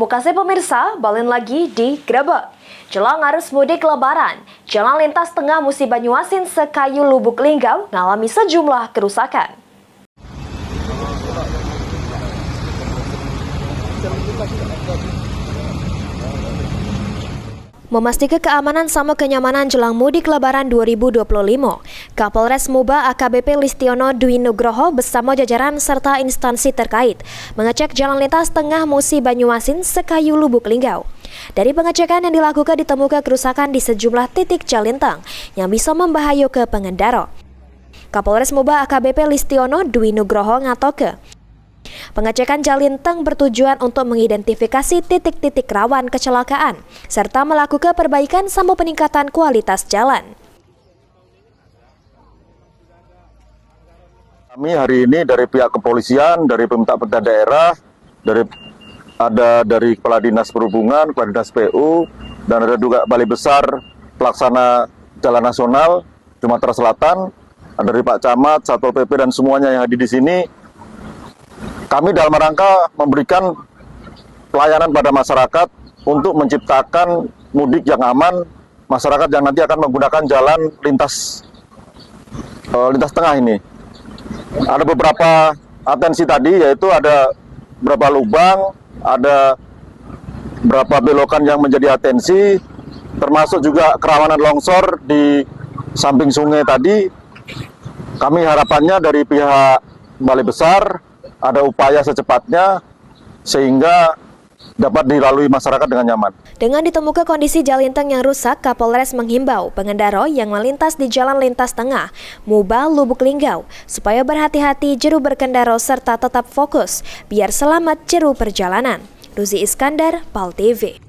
Bekasi pemirsa, balen lagi di Grebek. Jelang arus mudik lebaran, jalan lintas tengah Musi Banyuasin Sekayu Lubuk Linggau mengalami sejumlah kerusakan. Memastikan keamanan sama kenyamanan jelang mudik lebaran 2025, Kapolres Muba AKBP Listiono Dwi Nugroho bersama jajaran serta instansi terkait mengecek jalan lintas tengah Musi Banyuasin Sekayu Lubuk Linggau. Dari pengecekan yang dilakukan ditemukan kerusakan di sejumlah titik jalintang yang bisa membahayu ke pengendara. Kapolres Muba AKBP Listiono Dwi Nugroho ngatoke, pengecekan jalintang bertujuan untuk mengidentifikasi titik-titik rawan kecelakaan serta melakukan perbaikan sama peningkatan kualitas jalan. Kami hari ini dari pihak kepolisian, dari pemerintah daerah, dari Kepala Dinas Perhubungan, Kepala Dinas PU, dan ada juga Balai Besar Pelaksana Jalan Nasional Sumatera Selatan, dari Pak Camat, Satpol PP dan semuanya yang hadir di sini. Kami dalam rangka memberikan pelayanan pada masyarakat untuk menciptakan mudik yang aman, masyarakat yang nanti akan menggunakan jalan lintas tengah ini. Ada beberapa atensi tadi, yaitu ada beberapa lubang, ada beberapa belokan yang menjadi atensi, termasuk juga kerawanan longsor di samping sungai tadi. Kami harapannya dari pihak Balai Besar ada upaya secepatnya sehingga dapat dilalui masyarakat dengan nyaman. Dengan ditemukan kondisi jalintang yang rusak, Kapolres menghimbau pengendara yang melintas di jalan lintas tengah Muba Lubuk Linggau supaya berhati-hati jeru berkendara serta tetap fokus biar selamat jeru perjalanan. Ruzi Iskandar, PAL TV.